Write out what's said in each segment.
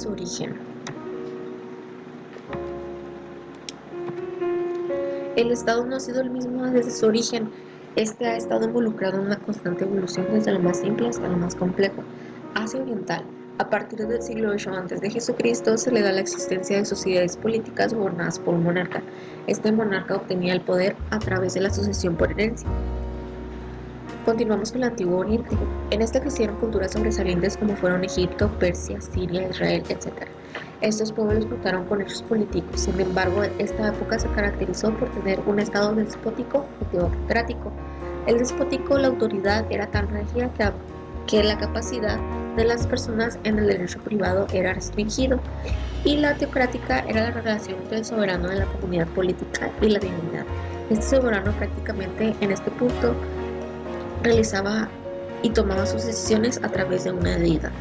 su origen. El Estado no ha sido el mismo desde su origen. Este ha estado involucrado en una constante evolución desde lo más simple hasta lo más complejo. Asia Oriental. A partir del siglo VIII a.C., se le da la existencia de sociedades políticas gobernadas por un monarca. Este monarca obtenía el poder a través de la sucesión por herencia. Continuamos con el Antiguo Oriente. En este existieron culturas sobresalientes como fueron Egipto, Persia, Siria, Israel, etc. Estos pueblos contaron con hechos políticos. Sin embargo, esta época se caracterizó por tener un estado despótico y teocrático. El despótico, la autoridad era tan regia que la capacidad de las personas en el derecho privado era restringido, y la teocrática era la relación entre el soberano de la comunidad política y la divinidad. Este soberano prácticamente en este punto realizaba y tomaba sus decisiones a través de una deidad.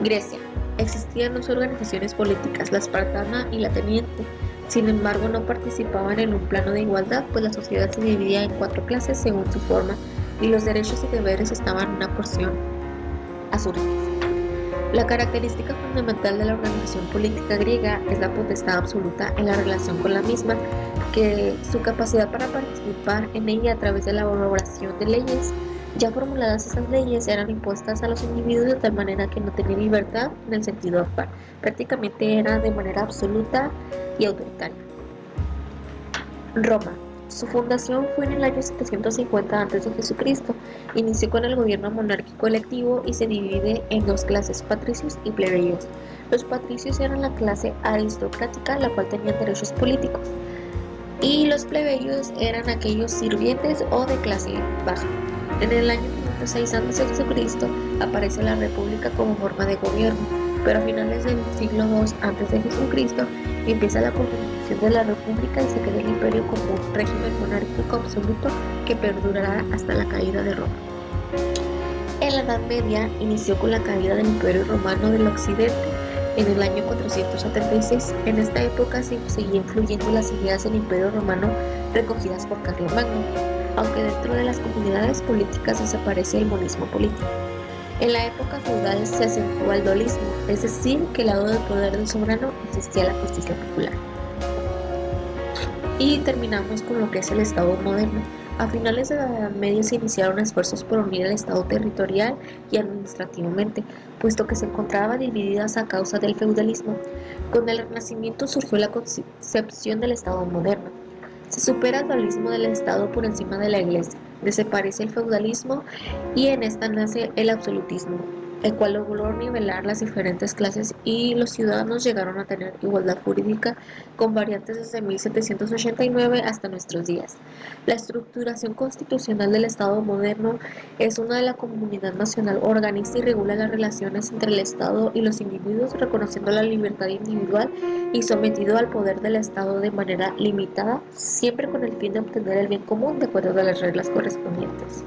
Grecia. Existían dos organizaciones políticas, la espartana y la ateniense. Sin embargo, no participaban en un plano de igualdad, pues la sociedad se dividía en 4 clases según su forma, y los derechos y deberes estaban en una porción a su riqueza. La característica fundamental de la organización política griega es la potestad absoluta en la relación con la misma, que su capacidad para participar en ella a través de la elaboración de leyes. Ya formuladas esas leyes eran impuestas a los individuos de tal manera que no tenían libertad en el sentido actual. Prácticamente era de manera absoluta y autoritaria. Roma. Su fundación fue en el año 750 a.C. Inició con el gobierno monárquico electivo y se divide en 2 clases, patricios y plebeyos. Los patricios eran la clase aristocrática, la cual tenía derechos políticos, y los plebeyos eran aquellos sirvientes o de clase baja. En el año 506 a.C. aparece la república como forma de gobierno, pero a finales del siglo II a.C. empieza la constitución de la república y se crea el imperio como un régimen monárquico absoluto que perdurará hasta la caída de Roma. En la Edad Media inició con la caída del Imperio Romano del Occidente en el año 476. En esta época se seguía influyendo las ideas del Imperio Romano recogidas por Carlomagno, aunque dentro de las comunidades políticas desaparece el monismo político. En la época feudal se acentúa el dualismo, es decir, que al lado del poder del soberano existía la justicia popular. Y terminamos con lo que es el Estado moderno. A finales de la Edad Media se iniciaron esfuerzos por unir el Estado territorial y administrativamente, puesto que se encontraban divididas a causa del feudalismo. Con el Renacimiento surgió la concepción del Estado moderno. Se supera el dualismo del Estado por encima de la Iglesia, desaparece el feudalismo y en esta nace el absolutismo, el cual logró nivelar las diferentes clases y los ciudadanos llegaron a tener igualdad jurídica con variantes desde 1789 hasta nuestros días. La estructuración constitucional del Estado moderno es una de la comunidad nacional, organiza y regula las relaciones entre el Estado y los individuos, reconociendo la libertad individual y sometido al poder del Estado de manera limitada, siempre con el fin de obtener el bien común de acuerdo a las reglas correspondientes.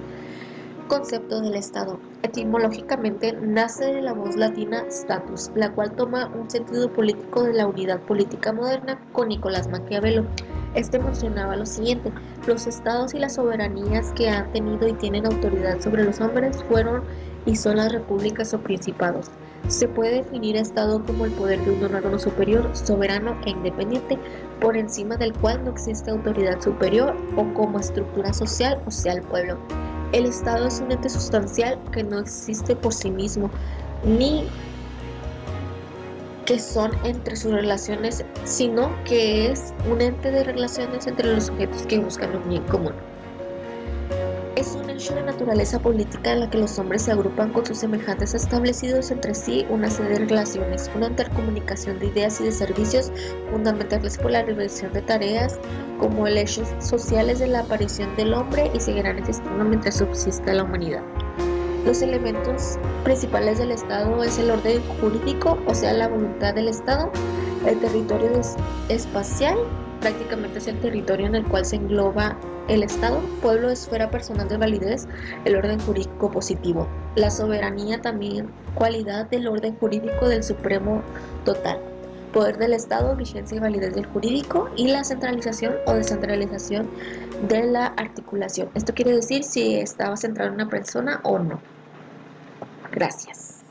Concepto del Estado. Etimológicamente nace de la voz latina status, la cual toma un sentido político de la unidad política moderna con Nicolás Maquiavelo. Este mencionaba lo siguiente: los estados y las soberanías que han tenido y tienen autoridad sobre los hombres fueron y son las repúblicas o principados. Se puede definir Estado como el poder de un órgano superior, soberano e independiente, por encima del cual no existe autoridad superior, o como estructura social, o sea, el pueblo. El Estado es un ente sustancial que no existe por sí mismo, ni que son entre sus relaciones, sino que es un ente de relaciones entre los sujetos que buscan un bien común. Es un hecho de naturaleza política en la que los hombres se agrupan con sus semejantes establecidos entre sí una serie de relaciones, una intercomunicación de ideas y de servicios fundamentales por la revisión de tareas como el hechos sociales de la aparición del hombre y seguirán existiendo mientras subsista la humanidad. Los elementos principales del Estado es el orden jurídico, o sea, la voluntad del Estado, el territorio espacial, prácticamente es el territorio en el cual se engloba el Estado, pueblo, esfera personal de validez, el orden jurídico positivo, la soberanía también, cualidad del orden jurídico del supremo total, poder del Estado, vigencia y validez del jurídico, y la centralización o descentralización de la articulación. Esto quiere decir si estaba centrado en una persona o no. Gracias.